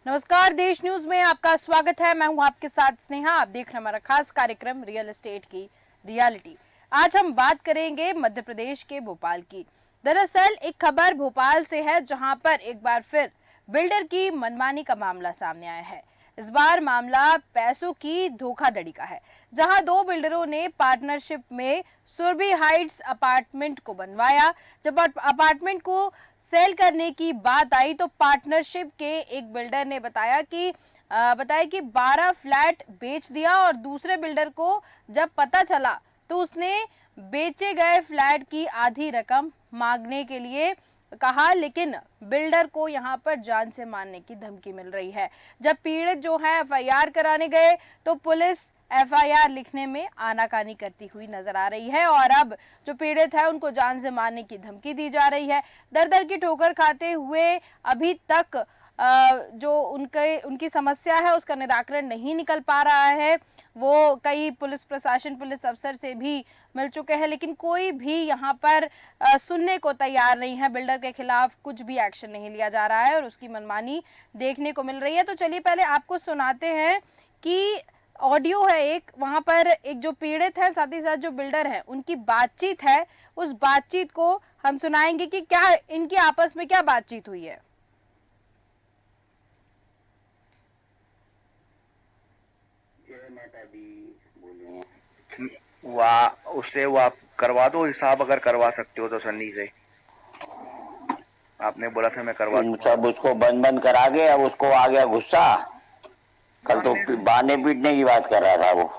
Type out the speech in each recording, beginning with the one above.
नमस्कार, देश न्यूज में आपका स्वागत है। मैं हूं आपके साथ स्नेहा। आप देख रहे हैं हमारा खास कार्यक्रम रियल एस्टेट की रियलिटी। आज हम बात करेंगे मध्य प्रदेश के भोपाल की। दरअसल एक खबर भोपाल से है, जहां पर एक बार फिर बिल्डर की मनमानी का मामला सामने आया है। इस बार मामला पैसों की धोखाधड़ी का है, जहां दो बिल्डरों ने पार्टनरशिप में सुरभि हाइट्स अपार्टमेंट को बनवाया। जब अपार्टमेंट को सेल करने की बात आई तो पार्टनरशिप के एक बिल्डर ने बताया कि 12 फ्लैट बेच दिया, और दूसरे बिल्डर को जब पता चला तो उसने बेचे गए फ्लैट की आधी रकम मांगने के लिए कहा, लेकिन बिल्डर को यहां पर जान से मारने की धमकी मिल रही है। जब पीड़ित जो है एफआईआर कराने गए तो पुलिस एफआईआर लिखने में आनाकानी करती हुई नजर आ रही है, और अब जो पीड़ित है उनको जान से मारने की धमकी दी जा रही है। दर दर की ठोकर खाते हुए अभी तक जो उनकी समस्या है उसका निराकरण नहीं निकल पा रहा है। वो कई पुलिस प्रशासन, पुलिस अफसर से भी मिल चुके हैं, लेकिन कोई भी यहाँ पर सुनने को तैयार नहीं है। बिल्डर के खिलाफ कुछ भी एक्शन नहीं लिया जा रहा है और उसकी मनमानी देखने को मिल रही है। तो चलिए पहले आपको सुनाते हैं कि ऑडियो है एक, वहां पर एक जो पीड़ित है, साथ ही साथ जो बिल्डर है, उनकी बातचीत है। उस बातचीत को हम सुनाएंगे कि क्या इनकी आपस में क्या बातचीत हुई है। वाह, उससे वो आप करवा दो हिसाब, अगर करवा सकते हो तो सन्नी से। आपने बोला था मैं करवा दूंगा। सब उसको बंद बंद करा के अब उसको आ गया गुस्सा। कल तो बांधने पीटने की बात कर रहा था वो।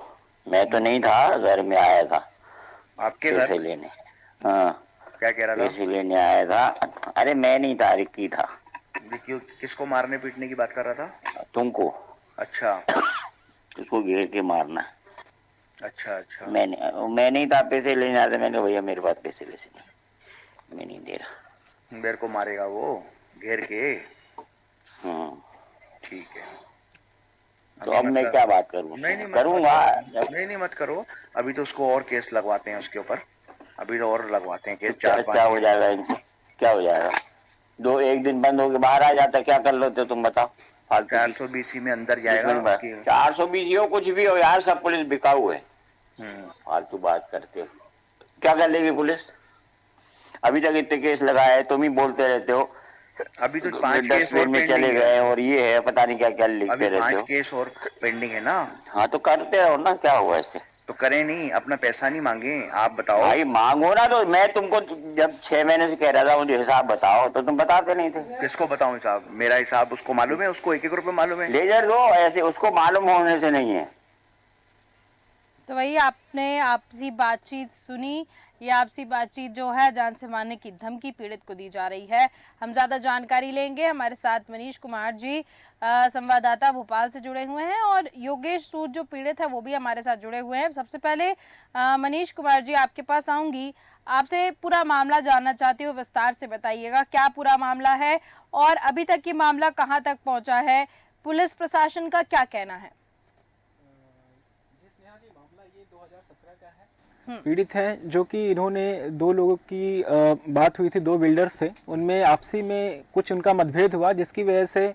मैं तो नहीं था, घर में आया था आपके घर पैसे लेने। हाँ, क्या कह रहा था? पैसे लेने आया था। अरे मैं नहीं था, रिक्की था। क्यों, किसको मारने पीटने की बात कर रहा था? तुमको। अच्छा उसको घेर के मारना। अच्छा अच्छा। मैं नहीं था, पैसे लेने आया था। मैंने भैया मेरे पास पैसे वैसे नहीं, मैं नहीं दे रहा। मेरे को मारेगा वो घेर के? ठीक है। तो अब मैं क्या बात करूँ? नहीं करूँगा। नहीं मत करो। अभी तो उसको और केस लगवाते हैं उसके ऊपर। अभी तो और लगवाते हैं केस, क्या 4-5 हो जाएगा इनसे? क्या हो जाएगा? दो एक दिन बंद होके बाहर आ जाता, क्या कर लेते हो तुम बताओ? फालतू 420 में अंदर जाएगा उसकी। 420 हो कुछ भी हो यार, सब पुलिस बिकाऊ है। फालतू बात करते हो। क्या कर लेगी पुलिस? अभी तक इतने केस लगाए, तुम ही बोलते रहते हो अभी तो 5 केस और में चले पेंडिंग गए है। और ये है, पता नहीं क्या क्या लिखते अभी रहते 5 हो। केस और पेंडिंग है ना। हाँ तो करते रहो ना, क्या हुआ इससे? तो करें नहीं, अपना पैसा नहीं मांगे? आप बताओ भाई मांगो ना। तो मैं तुमको जब 6 महीने से कह रहा था मुझे हिसाब बताओ, तो तुम बताते नहीं थे। किसको बताऊं हिसाब? मेरा हिसाब उसको मालूम है, उसको 1-1 रुपए मालूम है। लेजर दो, ऐसे उसको मालूम होने से नहीं है। तो वही आपने आपसी बातचीत सुनी। ये आपसी बातचीत जो है जान से मारने की धमकी पीड़ित को दी जा रही है। हम ज्यादा जानकारी लेंगे। हमारे साथ मनीष कुमार जी संवाददाता भोपाल से जुड़े हुए हैं, और योगेश सूद जो पीड़ित है वो भी हमारे साथ जुड़े हुए हैं। सबसे पहले मनीष कुमार जी आपके पास आऊंगी। आपसे पूरा मामला जानना चाहती हूँ, विस्तार से बताइएगा क्या पूरा मामला है और अभी तक ये मामला कहाँ तक पहुंचा है, पुलिस प्रशासन का क्या कहना है? पीड़ित हैं, जो कि इन्होंने दो लोगों की बात हुई थी, दो बिल्डर्स थे, उनमें आपसी में कुछ उनका मतभेद हुआ, जिसकी वजह से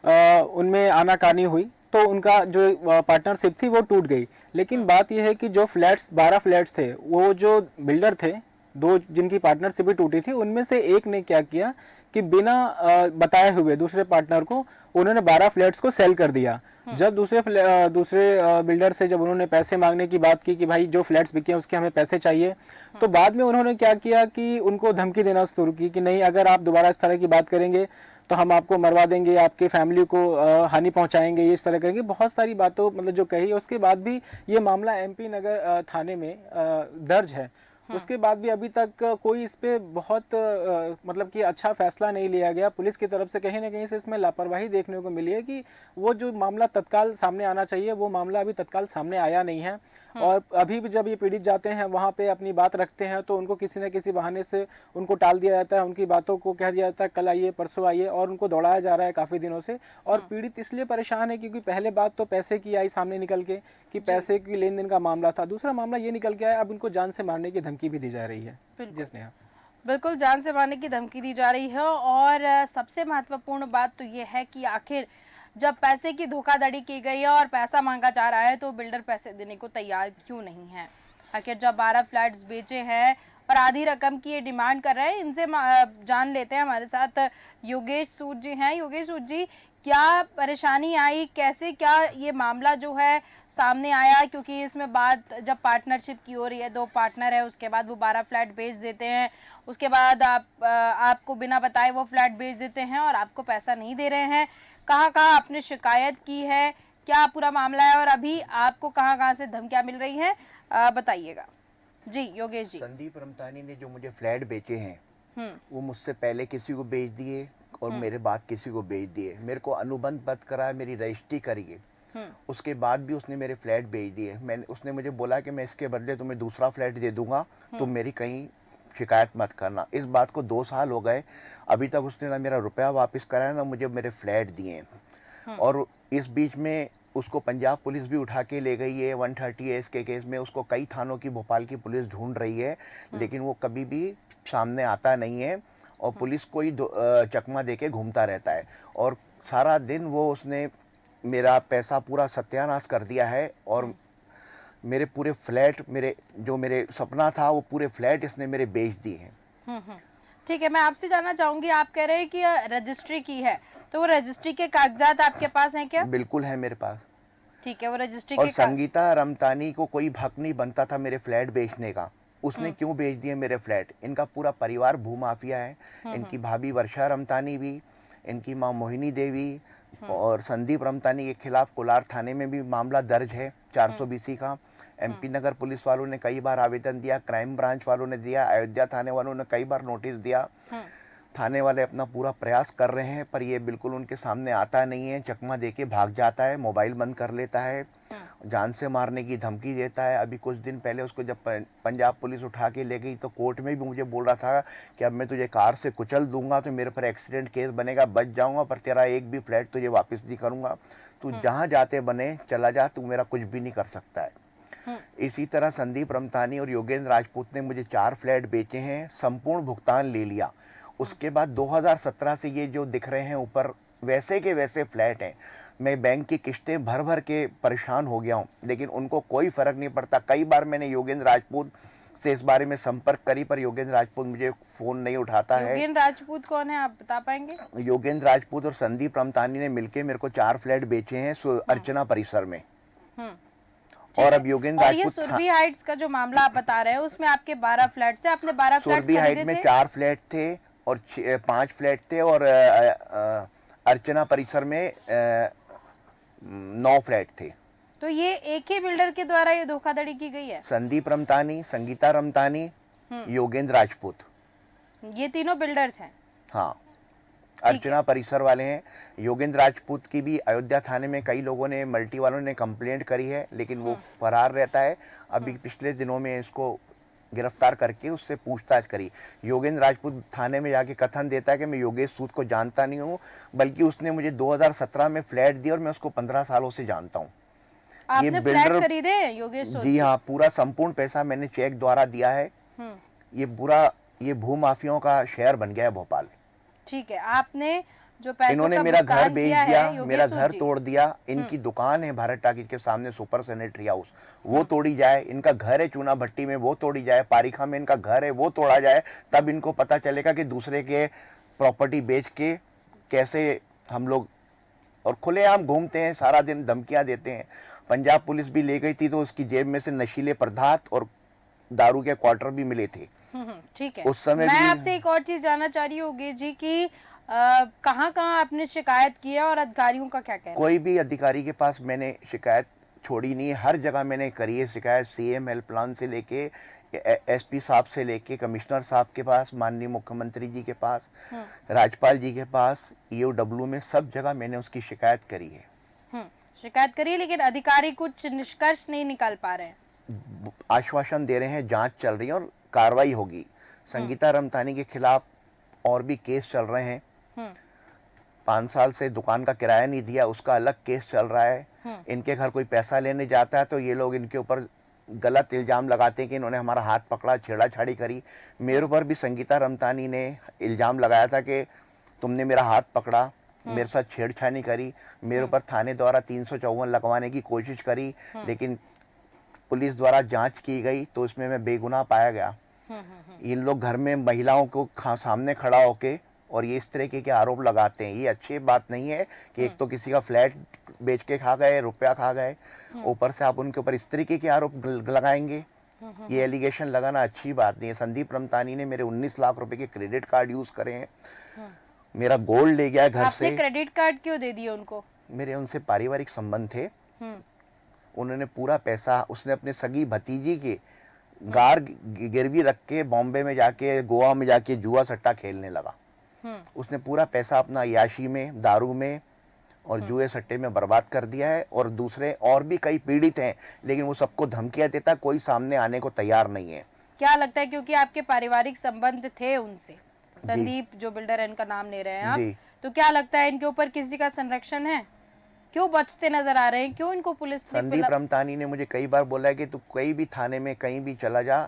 उनमें आनाकानी हुई, तो उनका जो पार्टनरशिप थी वो टूट गई। लेकिन बात यह है कि जो फ्लैट्स 12 फ्लैट्स थे, वो जो बिल्डर थे, दो जिनकी पार्टनरशिप भी टूटी थी, उनमें से एक ने क्या किया कि बिना बताए हुए दूसरे पार्टनर को उन्होंने 12 फ्लैट्स को सेल कर दिया। जब दूसरे बिल्डर से जब उन्होंने पैसे मांगने की बात की कि भाई जो फ्लैट्स बिके हैं उसके हमें पैसे चाहिए, तो बाद में उन्होंने क्या किया कि उनको धमकी देना शुरू की कि नहीं, अगर आप दोबारा इस तरह की बात करेंगे तो हम आपको मरवा देंगे, आपके फैमिली को हानि पहुंचाएंगे, ये इस तरह करेंगे। बहुत सारी बातों मतलब जो कही, उसके बाद भी ये मामला एमपी नगर थाने में दर्ज है। उसके बाद भी अभी तक कोई इस पे बहुत मतलब कि अच्छा फैसला नहीं लिया गया। पुलिस की तरफ से कहीं ना कहीं से इसमें लापरवाही देखने को मिली है कि वो जो मामला तत्काल सामने आना चाहिए वो मामला अभी तत्काल सामने आया नहीं है। और अभी भी जब ये पीड़ित जाते हैं वहाँ पे अपनी बात रखते हैं तो उनको किसी न किसी बहाने से उनको टाल दिया जाता है, उनकी बातों को कह दिया जाता है कल आइए परसों आइए, और उनको दौड़ाया जा रहा है काफ़ी दिनों से। और पीड़ित इसलिए परेशान है क्योंकि पहले बात तो पैसे की आई सामने निकल के कि पैसे की लेन देन का मामला था, दूसरा मामला ये निकल के आया अब इनको जान से मारने की धमकी भी दी जा रही है। जिसने बिल्कुल जान से मारने की धमकी दी जा रही है। और सबसे महत्वपूर्ण बात तो ये है कि आखिर जब पैसे की धोखाधड़ी की गई है और पैसा मांगा जा रहा है तो बिल्डर पैसे देने को तैयार क्यों नहीं है? आखिर जब 12 फ्लैट्स बेचे हैं और आधी रकम की ये डिमांड कर रहे हैं, इनसे जान लेते हैं। हमारे साथ योगेश सूद जी हैं। योगेश सूद जी, क्या परेशानी आई, कैसे क्या ये मामला जो है सामने आया? क्योंकि इसमें बात जब पार्टनरशिप की हो रही है, 2 पार्टनर है, उसके बाद वो 12 फ्लैट बेच देते हैं, उसके बाद आपको बिना बताए वो फ्लैट बेच देते हैं और आपको पैसा नहीं दे रहे हैं। कहाँ कहाँ आपने शिकायत की है, क्या पूरा मामला है और अभी आपको कहाँ कहाँ से धमकियाँ मिल रही हैं, बताइएगा जी। योगेश जी। संदीप रमतानी ने जो मुझे फ्लैट बेचे हैं वो मुझसे पहले किसी को बेच दिए और मेरे बाद किसी को बेच दिए। मेरे को अनुबंध बंद कराया, मेरी रजिस्ट्री करी है, उसके बाद भी उसने मेरे फ्लैट बेच दिए। उसने मुझे बोला कि मैं इसके बदले तुम्हें दूसरा फ्लैट दे दूंगा, तुम मेरी कहीं शिकायत मत करना। इस बात को 2 साल हो गए, अभी तक उसने ना मेरा रुपया वापस कराया ना मुझे मेरे फ्लैट दिए। और इस बीच में उसको पंजाब पुलिस भी उठा के ले गई है 130 के केस में। उसको कई थानों की भोपाल की पुलिस ढूंढ रही है, लेकिन वो कभी भी सामने आता नहीं है और पुलिस को ही चकमा दे के घूमता रहता है। और सारा दिन वो उसने मेरा पैसा पूरा सत्यानाश कर दिया है और मेरे पूरे फ्लैट, मेरे सपना था वो पूरे फ्लैट इसने मेरे बेच दिए हैं। ठीक है, मैं आपसे जानना चाहूंगी, आप कह रहे हैं कि रजिस्ट्री की है, तो वो रजिस्ट्री के कागजात आपके पास हैं क्या? बिल्कुल है मेरे पास। ठीक है, वो रजिस्ट्री और के संगीता रमतानी को कोई हक नहीं बनता था मेरे फ्लैट बेचने का। उसने क्यों बेच दिए मेरे फ्लैट? इनका पूरा परिवार भूमाफिया है। इनकी भाभी वर्षा रमतानी भी, इनकी माँ मोहिनी देवी और संदीप रमतानी के खिलाफ कोलार थाने में भी मामला दर्ज है 420 का। एमपी नगर पुलिस वालों ने कई बार आवेदन दिया, क्राइम ब्रांच वालों ने दिया, अयोध्या थाने वालों ने कई बार नोटिस दिया। थाने वाले अपना पूरा प्रयास कर रहे हैं पर ये बिल्कुल उनके सामने आता नहीं है, चकमा देके भाग जाता है, मोबाइल बंद कर लेता है, जान से मारने की धमकी देता है। अभी कुछ दिन पहले उसको जब पंजाब पुलिस उठा के ले गई तो कोर्ट में भी मुझे बोल रहा था कि अब मैं तुझे कार से कुचल दूंगा तो मेरे पर एक्सीडेंट केस बनेगा, बच जाऊंगा पर तेरा एक भी फ्लैट तुझे वापस नहीं करूंगा, तू जहाँ जाते बने चला जा, तू मेरा कुछ भी नहीं कर सकता है। इसी तरह संदीप रमतानी और योगेंद्र राजपूत ने मुझे 4 फ्लैट बेचे हैं, संपूर्ण भुगतान ले लिया। उसके बाद 2017 से ये जो दिख रहे हैं ऊपर वैसे के वैसे फ्लैट हैं। मैं बैंक की किस्तें भर भर के परेशान हो गया हूँ, लेकिन उनको कोई फर्क नहीं पड़ता। कई बार मैंने योगेंद्र राजपूत से इस बारे में संपर्क करी पर योगेंद्र राजपूत मुझे फोन नहीं उठाता है। योगेंद्र राजपूत कौन है, आप बता पाएंगे? योगेंद्र राजपूत और संदीप रमतानी ने मिलकर मेरे को 4 फ्लैट बेचे हैं अर्चना परिसर में। और अब योगेंद्र और ये राजपूत सुरभि हाइट्स का जो मामला आप बता रहे हैं उसमें आपके 12 फ्लैट से आपने 12 फ्लैट सुरभि हाइट में 4 फ्लैट थे और 5 फ्लैट थे और अर्चना परिसर में 9 फ्लैट थे। तो ये एक ही बिल्डर के द्वारा ये धोखाधड़ी की गई है? संदीप रमतानी, संगीता रमतानी, योगेंद्र राजपूत, ये तीनों बिल्डर्स हैं। हाँ, अर्चना परिसर वाले हैं। योगेंद्र राजपूत की भी अयोध्या थाने में कई लोगों ने, मल्टी वालों ने कंप्लेंट करी है, लेकिन वो फरार रहता है। अभी पिछले दिनों में इसको गिरफ्तार करके उससे पूछताछ करी। योगेंद्र राजपूत थाने में जाके कथन देता है कि मैं योगेश सूद को जानता नहीं हूँ, बल्कि उसने मुझे 2017 में फ्लैट दिया और मैं उसको 15 सालों से जानता हूँ। आपने फ्लैट खरीदे हैं योगेश सूद? जी हाँ, पूरा संपूर्ण पैसा मैंने चेक द्वारा दिया है। ये पूरा ये भू माफियाओं का शहर बन गया है भोपाल। ठीक है, आपने जो पैसों इन्होंने का मेरा घर भुगतान बेच किया है, दिया, योगेश मेरा सूद घर जी। तोड़ दिया। इनकी दुकान है भारत टाकीज के सामने सुपर सैनिटरी हाउस, वो तोड़ी जाए। इनका घर है चूना भट्टी में, वो तोड़ी जाए। पारिखा में इनका घर है, वो तोड़ा जाए। तब इनको पता चलेगा कि दूसरे के प्रॉपर्टी बेच के कैसे हम लोग और खुलेआम घूमते हैं, सारा दिन धमकियां देते हैं। पंजाब पुलिस भी ले गई थी तो उसकी जेब में से नशीले पदार्थ और दारू के क्वार्टर भी मिले थे। ठीक है, उस समय मैं भी आपसे एक और चीज जानना चाह रही हूँ योगेश जी की कहाँ-कहाँ आपने शिकायत की है और अधिकारियों का क्या कहना है? कोई भी अधिकारी के पास मैंने शिकायत छोड़ी नहीं है, हर जगह मैंने करी है शिकायत। सीएम हेल्पलाइन से लेके एसपी साहब से लेके कमिश्नर साहब के पास, माननीय मुख्यमंत्री जी के पास, राज्यपाल जी के पास, ईओडब्ल्यू में, सब जगह मैंने उसकी शिकायत करी है। शिकायत करी, लेकिन अधिकारी कुछ निष्कर्ष नहीं निकाल पा रहे हैं। आश्वासन दे रहे हैं, जांच चल रही है और कार्रवाई होगी। संगीता रमतानी के खिलाफ और भी केस चल रहे हैं। 5 साल से दुकान का किराया नहीं दिया, उसका अलग केस चल रहा है। इनके घर कोई पैसा लेने जाता है तो ये लोग इनके ऊपर गलत इल्जाम लगाते हैं कि इन्होंने हमारा हाथ पकड़ा, छेड़ाछाड़ी करी। मेरे ऊपर भी संगीता रमतानी ने इल्जाम लगाया था कि तुमने मेरा हाथ पकड़ा, मेरे साथ छेड़छानी करी, मेरे ऊपर थाने द्वारा 354 लगवाने की कोशिश करी, लेकिन पुलिस द्वारा जांच की गई तो उसमें मैं बेगुनाह पाया गया। इन लोग घर में महिलाओं को सामने खड़ा होके और ये इस तरीके के आरोप लगाते हैं। ये अच्छी बात नहीं है कि एक तो किसी का फ्लैट बेच के खा गए, रुपया खा गए, ऊपर से आप उनके ऊपर इस तरीके के आरोप लगाएंगे। ये एलिगेशन लगाना अच्छी बात नहीं है। संदीप रमतानी ने मेरे 19 लाख रुपए के क्रेडिट कार्ड यूज करे हैं, मेरा गोल्ड ले गया है घर से। आपने क्रेडिट कार्ड क्यों दे दिए उनको? मेरे उनसे पारिवारिक संबंध थे। उन्होंने पूरा पैसा, उसने अपने सगी भतीजी के गार गिरवी रख के बॉम्बे में जाके, गोवा में जाके जुआ सट्टा खेलने लगा। उसने पूरा पैसा अपना याशी में, दारू में और जुए सट्टे में बर्बाद कर दिया है। और दूसरे और भी कई पीड़ित हैं, लेकिन वो सबको धमकियां देता, कोई सामने आने को तैयार नहीं है। क्या लगता है, क्योंकि आपके पारिवारिक संबंध थे उनसे, संदीप जो बिल्डर है, इनका नाम ले रहे हैं आप, तो क्या लगता है इनके ऊपर किसी का संरक्षण है? क्यों बचते नजर आ रहे हैं? क्यों इनको पुलिस ने? संदीप रमतानी ने मुझे कई बार बोला है कि तू कहीं भी थाने में कहीं भी चला जा,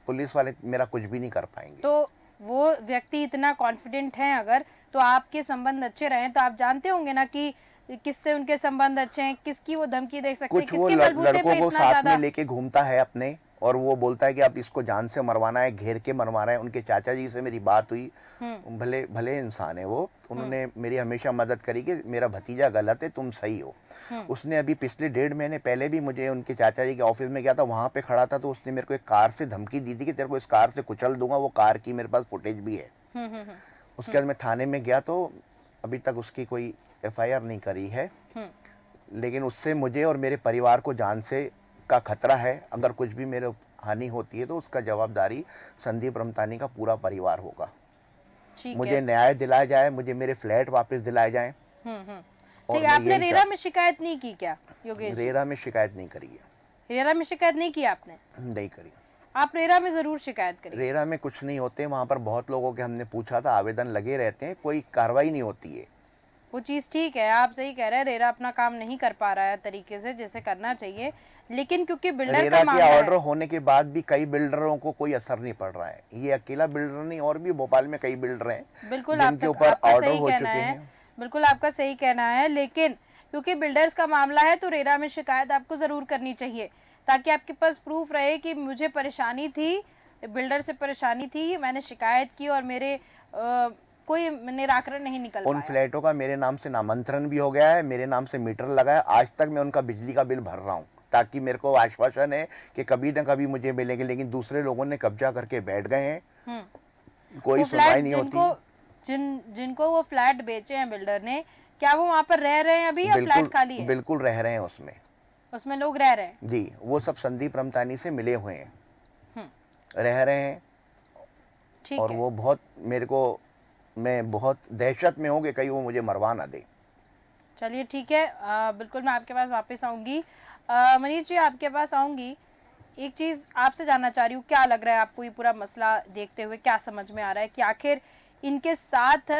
पुलिस वाले मेरा कुछ भी नहीं कर पाएंगे। तो वो व्यक्ति इतना कॉन्फिडेंट है, अगर तो आपके संबंध अच्छे रहे तो आप जानते होंगे ना कि किससे उनके संबंध अच्छे हैं, किसकी वो धमकी दे सकते हैं, कुछ वो किसके बलबूते पे लड़कों को इतना साथ ज्यादा। में लेके घूमता है अपने, और वो बोलता है कि आप इसको जान से मरवाना है, घेर के मरवा रहे हैं। उनके चाचा जी से मेरी बात हुई, भले भले इंसान है वो, उन्होंने मेरी हमेशा मदद करी कि मेरा भतीजा गलत है, तुम सही हो। उसने अभी पिछले 1.5 महीने पहले भी मुझे उनके चाचा जी के ऑफिस में गया था, वहां पे खड़ा था, तो उसने मेरे को एक कार से धमकी दी थी कि तेरे को इस कार से कुचल दूंगा। वो कार की मेरे पास फुटेज भी है। उसके बाद मैं थाने में गया तो अभी तक उसकी कोई FIR नहीं करी है, लेकिन उससे मुझे और मेरे परिवार को जान से का खतरा है। अगर कुछ भी मेरे हानि होती है तो उसका जवाबदारी संदीप रमतानी का पूरा परिवार होगा। मुझे न्याय दिलाया जाए, मुझे मेरे फ्लैट वापस दिलाए जाए। ठीक है, आपने रेरा में शिकायत नहीं की क्या योगेश? रेरा में शिकायत नहीं करी है। रेरा में शिकायत नहीं की आपने? नहीं करी। आप रेरा में जरूर शिकायत करिए। रेरा में कुछ नहीं होते, वहाँ पर बहुत लोगों के हमने पूछा था, आवेदन लगे रहते हैं, कोई कार्रवाई नहीं होती है। वो चीज़ ठीक है, आप सही कह रहे हैं, रेरा अपना काम नहीं कर पा रहा है तरीके से जैसे करना चाहिए, लेकिन क्योंकि बिल्डर रेरा का के मामला ऑर्डर है। होने के बाद भी कई बिल्डरों को कोई असर नहीं पड़ रहा है। ये अकेला बिल्डर नहीं, और भी भोपाल में कई बिल्डर हैं बिल्कुल जिनके ऊपर आपका ऑर्डर सही हो कहना चुके है, हैं। बिल्कुल आपका सही कहना है, लेकिन क्योंकि बिल्डर्स का मामला है तो रेरा में शिकायत आपको जरूर करनी चाहिए, ताकि आपके पास प्रूफ रहे कि मुझे परेशानी थी, बिल्डर से परेशानी थी, मैंने शिकायत की और मेरे कोई निराकरण नहीं निकल उन पाया। फ्लैटों का मेरे नाम से नामांतरण भी हो गया है, मेरे नाम से मीटर लगा है। आज तक मैं उनका बिजली का बिल भर रहा हूँ, ताकि मेरे को आश्वासन है कि कभी न कभी मुझे मिलेंगे, लेकिन दूसरे लोगों ने कब्जा करके बैठ गए हैं, कोई सुनवाई नहीं होती। जिनको वो फ्लैट बेचे हैं बिल्डर ने, क्या वो वहाँ पर रह रहे हैं अभी या फ्लैट खाली है? बिल्कुल रह रहे हैं उसमें लोग रह रहे हैं जी। वो सब संदीप रमतानी से मिले हुए हैं, रह रहे हैं। ठीक और है। वो बहुत मेरे को, मैं बहुत दहशत में हूँ कि कहीं वो मुझे मरवा ना दे। चलिए ठीक है, बिल्कुल मैं आपके पास वापस आऊंगी। मनीष जी, आपके पास आऊंगी। एक चीज़ आपसे जानना चाह रही हूँ, क्या लग रहा है आपको ये पूरा मसला देखते हुए, क्या समझ में आ रहा है कि आखिर इनके साथ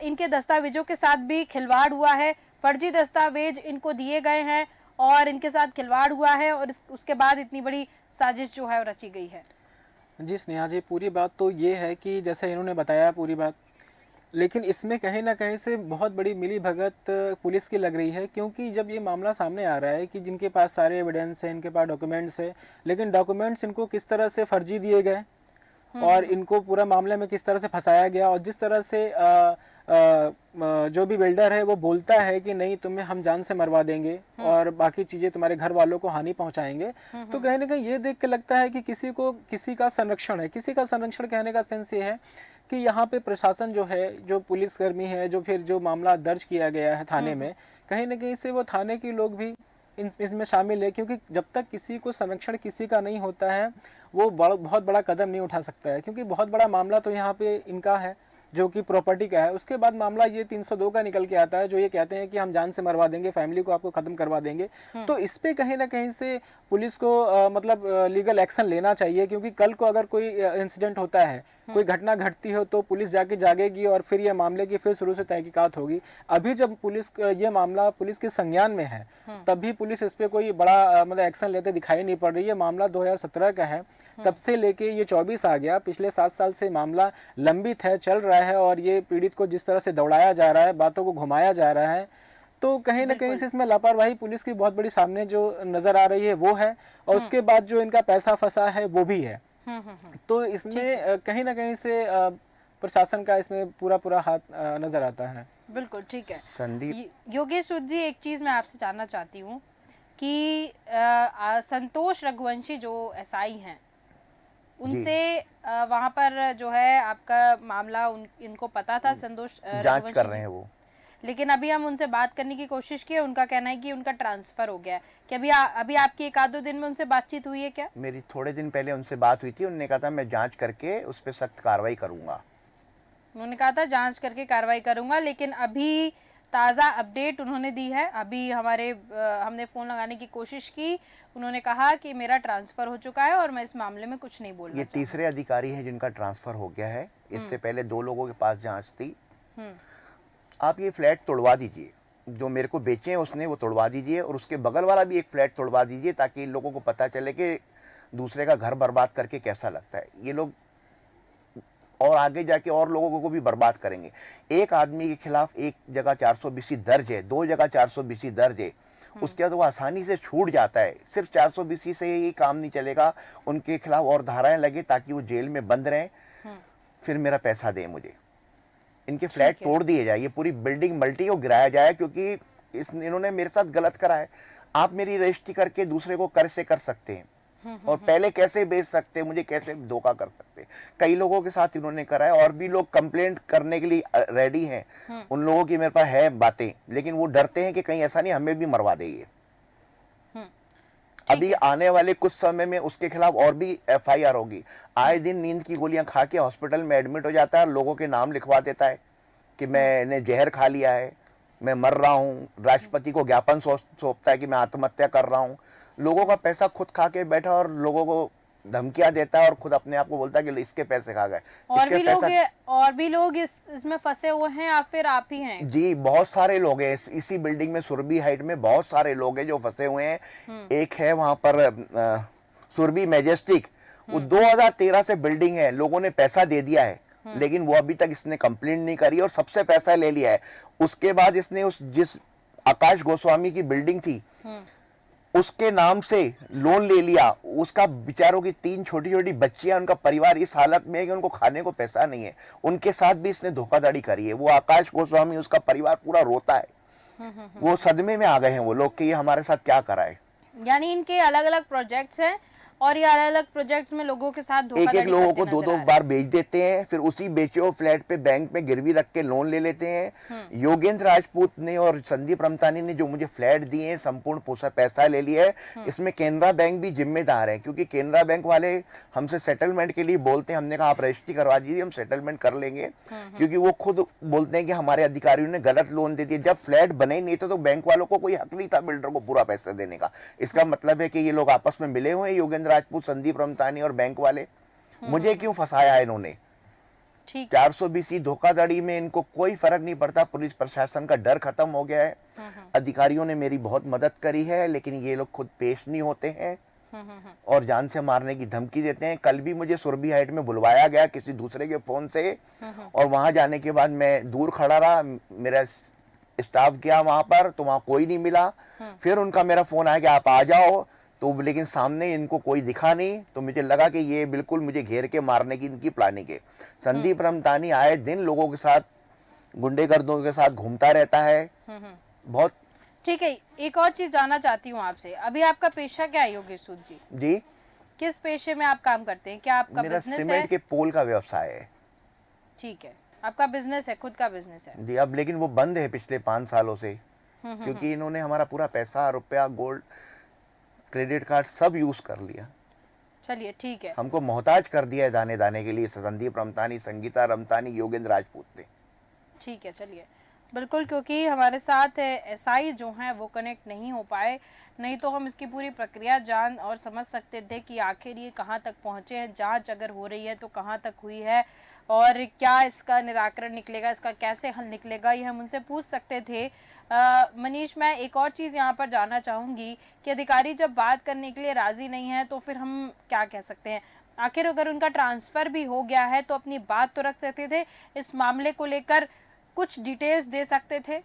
इनके दस्तावेजों के साथ भी खिलवाड़ हुआ है, फर्जी दस्तावेज इनको दिए गए हैं और इनके साथ खिलवाड़ हुआ है, और उसके बाद इतनी बड़ी साजिश जो है वो रची गई है? जी स्नेहा जी, पूरी बात तो ये है कि जैसे इन्होंने बताया पूरी बात, लेकिन इसमें कहीं ना कहीं से बहुत बड़ी मिली भगत पुलिस की लग रही है, क्योंकि जब ये मामला सामने आ रहा है कि जिनके पास सारे एविडेंस है, इनके पास डॉक्यूमेंट्स है, लेकिन डॉक्यूमेंट्स इनको किस तरह से फर्जी दिए गए और इनको पूरा मामले में किस तरह से फंसाया गया, और जिस तरह से जो भी बिल्डर है वो बोलता है कि नहीं तुम्हें हम जान से मरवा देंगे और बाकी चीज़ें तुम्हारे घर वालों को हानि पहुंचाएंगे, तो कहीं ना कहीं ये देख के लगता है कि किसी का संरक्षण है। किसी का संरक्षण कहने का सेंस ये है कि यहाँ पे प्रशासन जो है, जो पुलिसकर्मी है, जो मामला दर्ज किया गया है थाने में, कहीं ना कहीं से वो थाने के लोग भी इसमें शामिल है, क्योंकि जब तक किसी को संरक्षण किसी का नहीं होता है वो बहुत बड़ा कदम नहीं उठा सकता है। क्योंकि बहुत बड़ा मामला तो यहाँ पे इनका है जो कि प्रॉपर्टी का है, उसके बाद मामला ये 302 का निकल के आता है, जो ये कहते हैं कि हम जान से मरवा देंगे, फैमिली को आपको खत्म करवा देंगे। तो इस पे कहीं ना कहीं से पुलिस को मतलब लीगल एक्शन लेना चाहिए, क्योंकि कल को अगर कोई इंसिडेंट होता है कोई घटना घटती हो तो पुलिस जाके जागेगी और फिर ये मामले की फिर शुरू से तहकीकात होगी। अभी जब पुलिस ये मामला पुलिस के संज्ञान में है तब भी पुलिस इस पे कोई बड़ा मतलब एक्शन लेते दिखाई नहीं पड़ रही है। मामला 2017 का है, तब से लेके ये 24 आ गया, पिछले 7 साल से मामला लंबित है, चल रहा है और ये पीड़ित को जिस तरह से दौड़ाया जा रहा है, बातों को घुमाया जा रहा है, तो कहीं ना कहीं से इसमें लापरवाही पुलिस की बहुत बड़ी सामने जो नजर आ रही है वो है। और उसके बाद जो इनका पैसा फंसा है वो भी है। तो इसमें कहीं ना कहीं से प्रशासन का इसमें पूरा हाथ नजर आता है। बिल्कुल ठीक है। संदीप योगेश सूद जी, एक चीज मैं आपसे जानना चाहती हूँ कि संतोष रघुवंशी जो एसआई हैं उनसे वहां पर जो है आपका मामला इनको पता था, संतोष जांच कर रहे हैं वो, लेकिन अभी हम उनसे बात करने की कोशिश की, उनका कहना है कि उनका ट्रांसफर हो गया है। कि अभी आपकी एक आध दो दिन में उनसे बातचीत हुई है क्या? मेरी थोड़े दिन पहले उनसे बात हुई थी, उन्होंने कहा था मैं जांच करके उस पर सख्त कार्रवाई करूंगा। उन्होंने कहा था जांच करके कार्रवाई करूंगा, लेकिन अभी ताज़ा अपडेट उन्होंने दी है। अभी हमने फ़ोन लगाने की कोशिश की, उन्होंने कहा कि मेरा ट्रांसफ़र हो चुका है और मैं इस मामले में कुछ नहीं बोलना ये तीसरे अधिकारी हैं जिनका ट्रांसफ़र हो गया है। इससे पहले 2 लोगों के पास जांच थी। आप ये फ्लैट तोड़वा दीजिए, जो मेरे को बेचे हैं उसने, वो तोड़वा दीजिए और उसके बगल वाला भी एक फ्लैट तोड़वा दीजिए, ताकि इन लोगों को पता चले कि दूसरे का घर बर्बाद करके कैसा लगता है। ये लोग और आगे जाके और लोगों को भी बर्बाद करेंगे। एक आदमी के खिलाफ एक जगह 420 दर्ज है, 2 जगह 420 दर्ज है, उसके बाद वो आसानी से छूट जाता है। सिर्फ 420 से ही काम नहीं चलेगा, उनके खिलाफ और धाराएं लगे ताकि वो जेल में बंद रहें, फिर मेरा पैसा दें मुझे। इनके फ्लैट तोड़ दिए जाए, ये पूरी बिल्डिंग मल्टी को गिराया जाए, क्योंकि इन्होंने मेरे साथ गलत करा है। आप मेरी रजिस्ट्री करके दूसरे को कर से कर सकते हैं और पहले कैसे बेच सकते हैं, मुझे कैसे धोखा कर सकते हैं। कई लोगों के साथ इन्होंने करा है और भी लोग कंप्लेंट करने के लिए रेडी हैं। उन लोगों की मेरे पास है बातें, लेकिन वो डरते हैं कि कहीं ऐसा नहीं हमें भी मरवा देंगे। अभी आने वाले कुछ समय में उसके खिलाफ और भी एफआईआर होगी। आए दिन नींद की गोलियां खा के हॉस्पिटल में एडमिट हो जाता है, लोगों के नाम लिखवा देता है कि मैंने जहर खा लिया है, मैं मर रहा हूँ। राष्ट्रपति को ज्ञापन सौंपता है कि मैं आत्महत्या कर रहा हूँ। लोगों का पैसा खुद खा के बैठा और लोगों को धमकियां देता है और खुद अपने आप को बोलता है कि इसके पैसे खा गए। और भी लोग इसमें फंसे हुए हैं या फिर आप ही हैं? जी, बहुत सारे लोग हैं इसी बिल्डिंग में, सुरभि हाइट में बहुत सारे लोग हैं जो फंसे हुए हैं। एक है वहां पर सुरभि मैजेस्टिक, वो 2013 से बिल्डिंग है, लोगों ने पैसा दे दिया है, लेकिन वो अभी तक इसने कंप्लेंट नहीं करी और सबसे पैसा ले लिया है। उसके बाद इसने जिस आकाश गोस्वामी की बिल्डिंग थी उसके नाम से लोन ले लिया। उसका बेचारों की 3 छोटी छोटी बच्चियां, उनका परिवार इस हालत में है कि उनको खाने को पैसा नहीं है। उनके साथ भी इसने धोखाधड़ी करी है। वो आकाश गोस्वामी, उसका परिवार पूरा रोता है। वो सदमे में आ गए हैं वो लोग कि ये हमारे साथ क्या करा है। यानी इनके अलग अलग प्रोजेक्ट्स हैं और ये अलग अलग प्रोजेक्ट्स में लोगों के साथ धोखाधड़ी एक लोगों को 2-2 बार बेच देते हैं, फिर उसी बेचे हुए फ्लैट पे बैंक में गिरवी रख के लोन ले लेते हैं। योगेंद्र राजपूत ने और संदीप रमतानी ने जो मुझे फ्लैट दिए हैं, संपूर्ण पैसा ले लिया है। इसमें केनरा बैंक भी जिम्मेदार है, क्योंकि केनरा बैंक वाले हमसे सेटलमेंट के लिए बोलते हैं। हमने कहा आप रजिस्ट्री करवा दीजिए, हम सेटलमेंट कर लेंगे, क्योंकि वो खुद बोलते हैं कि हमारे अधिकारियों ने गलत लोन दे दिए। जब फ्लैट बने ही नहीं थे तो बैंक वालों को कोई हक नहीं था बिल्डर को पूरा पैसा देने का। इसका मतलब है कि ये लोग आपस में मिले हुए हैं, योगेंद्र राजपूत, संदीप रमतानी और बैंक वाले। मुझे क्यों फंसाया इन्होंने? 420 धोखाधड़ी में इनको कोई फर्क नहीं पड़ता। पुलिस प्रशासन का डर खत्म हो गया है। अधिकारियों ने मेरी बहुत मदद करी है, लेकिन ये लोग खुद पेश नहीं होते हैं और जान से मारने की धमकी देते हैं। कल भी मुझे सुरभि हाइट में बुलवाया गया किसी दूसरे के फोन से, और वहां जाने के बाद मैं दूर खड़ा रहा। मेरा स्टाफ गया वहां पर तो वहां कोई नहीं मिला। फिर उनका मेरा फोन आया कि आप आ जाओ, तो लेकिन सामने इनको कोई दिखा नहीं। तो मुझे लगा कि ये बिल्कुल मुझे घेर के मारने की इनकी प्लानिंग है। संदीप रमतानी आए दिन लोगों के साथ, गुंडेगर्दों के साथ घूमता रहता है। बहुत ठीक है। एक और चीज जानना चाहती हूँ आपसे, अभी आपका पेशा क्या है योगेश सूद जी? जी, किस पेशे में आप काम करते हैं? क्या आपका मेरा बिजनेस सीमेंट है? के पोल का व्यवसाय है। ठीक है, आपका बिजनेस है, खुद का बिजनेस है। जी, अब लेकिन वो बंद है पिछले 5 सालों से, क्योंकि इन्होंने हमारा पूरा पैसा, रुपया, गोल्ड, क्रेडिट कार्ड सब यूज कर लिया। चलिए ठीक है, हमको मोहताज कर दिया है दाने दाने के लिए। संदीप रमतानी, संगीता रमतानी, योगेंद्र राजपूत ने। ठीक है। चलिए, बिल्कुल, क्योंकि हमारे साथ एसआई जो हैं वो कनेक्ट नहीं हो पाए, नहीं तो हम इसकी पूरी प्रक्रिया जान और समझ सकते थे कि आखिर ये कहाँ तक पहुँचे हैं, जांच अगर हो रही है तो कहाँ तक हुई है और क्या इसका निराकरण निकलेगा, इसका कैसे हल निकलेगा, ये हम उनसे पूछ सकते थे। मनीष, मैं एक और चीज़ यहाँ पर जानना चाहूँगी कि अधिकारी जब बात करने के लिए राज़ी नहीं है तो फिर हम क्या कह सकते हैं? आखिर अगर उनका ट्रांसफ़र भी हो गया है तो अपनी बात तो रख सकते थे, इस मामले को लेकर कुछ डिटेल्स दे सकते थे।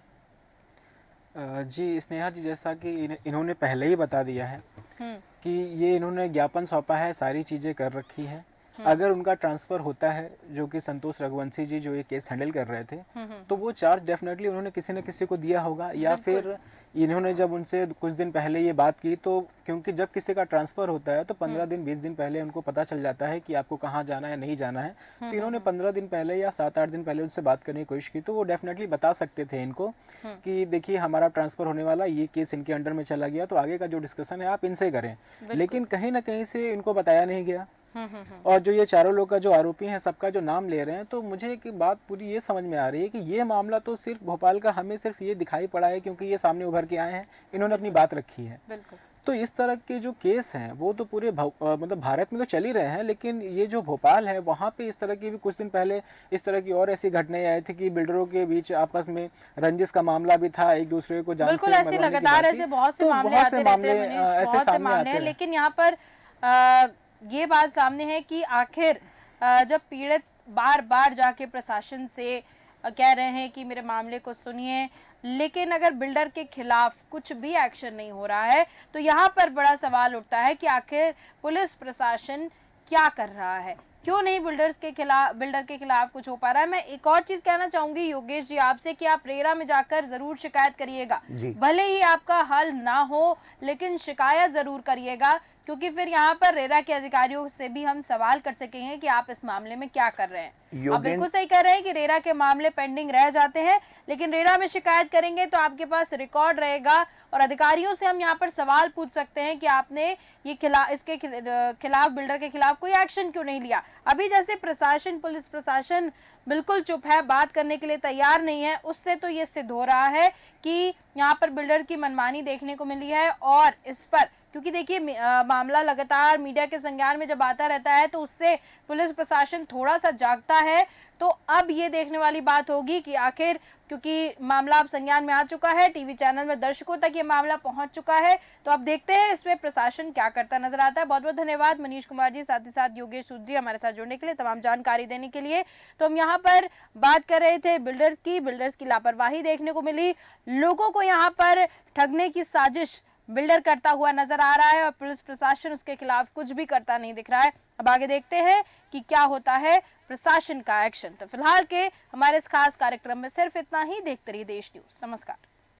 जी स्नेहा जी, जैसा कि इन्होंने पहले ही बता दिया है कि ये इन्होंने ज्ञापन सौंपा है, सारी चीज़ें कर रखी हैं। अगर उनका ट्रांसफ़र होता है, जो कि संतोष रघुवंशी जी जो ये केस हैंडल कर रहे थे, तो वो चार्ज डेफिनेटली उन्होंने किसी न किसी को दिया होगा, या फिर इन्होंने जब उनसे कुछ दिन पहले ये बात की, तो क्योंकि जब किसी का ट्रांसफ़र होता है तो 15 दिन 20 दिन पहले उनको पता चल जाता है कि आपको कहाँ जाना है, नहीं जाना है। तो इन्होंने 15 दिन पहले या 7-8 दिन पहले उनसे बात करने की कोशिश की, तो वो डेफिनेटली बता सकते थे इनको कि देखिए हमारा ट्रांसफ़र होने वाला, ये केस इनके अंडर में चला गया, तो आगे का जो डिस्कशन है आप इनसे करें। लेकिन कहीं ना कहीं से इनको बताया नहीं गया। और जो ये चारों लोग का जो आरोपी हैं, सबका जो नाम ले रहे हैं, तो मुझे एक बात पूरी ये समझ में आ रही है कि ये मामला तो सिर्फ भोपाल का हमें सिर्फ ये दिखाई पड़ा है क्योंकि ये सामने उभर के आए हैं, इन्होंने अपनी बात रखी है। तो इस तरह के जो केस हैं वो तो पूरे मतलब भारत में तो चल ही रहे हैं, लेकिन ये जो भोपाल है वहाँ पे इस तरह की भी कुछ दिन पहले इस तरह की और ऐसी घटनाएं आई थी कि बिल्डरों के बीच आपस में रंजिश का मामला भी था, एक दूसरे को जान से ऐसे लगातार ऐसे बहुत से मामले आते रहते हैं मनीष, बहुत से मामले हैं। लेकिन यहाँ पर ये बात सामने है कि आखिर जब पीड़ित बार बार जाके प्रशासन से कह रहे हैं कि मेरे मामले को सुनिए, लेकिन अगर बिल्डर के खिलाफ कुछ भी एक्शन नहीं हो रहा है, तो यहाँ पर बड़ा सवाल उठता है कि आखिर पुलिस प्रशासन क्या कर रहा है, क्यों नहीं बिल्डर के खिलाफ कुछ हो पा रहा है। मैं एक और चीज कहना चाहूंगी योगेश जी आपसे कि आप रेरा में जाकर जरूर शिकायत करिएगा, भले ही आपका हल ना हो लेकिन शिकायत जरूर करिएगा, क्योंकि फिर यहाँ पर रेरा के अधिकारियों से भी हम सवाल कर सकेंगे कि आप इस मामले में क्या कर रहे हैं। आप बिल्कुल सही कर रहे हैं कि रेरा के मामले पेंडिंग रह जाते हैं, लेकिन रेरा में शिकायत करेंगे तो आपके पास रिकॉर्ड रहेगा और अधिकारियों से हम यहाँ पर सवाल पूछ सकते हैं कि आपने ये इसके खिलाफ बिल्डर के खिलाफ कोई एक्शन क्यों नहीं लिया। अभी जैसे प्रशासन, पुलिस प्रशासन बिल्कुल चुप है, बात करने के लिए तैयार नहीं है, उससे तो ये सिद्ध हो रहा है कि यहाँ पर बिल्डर की मनमानी देखने को मिली है। और इस पर क्योंकि देखिए मामला लगातार मीडिया के संज्ञान में जब आता रहता है तो उससे पुलिस प्रशासन थोड़ा सा जागता है। तो अब ये देखने वाली बात होगी कि आखिर, क्योंकि मामला अब संज्ञान में आ चुका है, टीवी चैनल में दर्शकों तक ये मामला पहुंच चुका है, तो अब देखते हैं इसमें प्रशासन क्या करता नजर आता है। बहुत बहुत धन्यवाद मनीष कुमार जी, साथ ही साथ योगेश सूद जी हमारे साथ जुड़ने के लिए, तमाम जानकारी देने के लिए। तो हम यहाँ पर बात कर रहे थे बिल्डर्स की लापरवाही देखने को मिली, लोगों को यहाँ पर ठगने की साजिश बिल्डर करता हुआ नजर आ रहा है और पुलिस प्रशासन उसके खिलाफ कुछ भी करता नहीं दिख रहा है। अब आगे देखते हैं कि क्या होता है प्रशासन का एक्शन। तो फिलहाल के हमारे इस खास कार्यक्रम में सिर्फ इतना ही। देखते रहिए देश न्यूज। नमस्कार।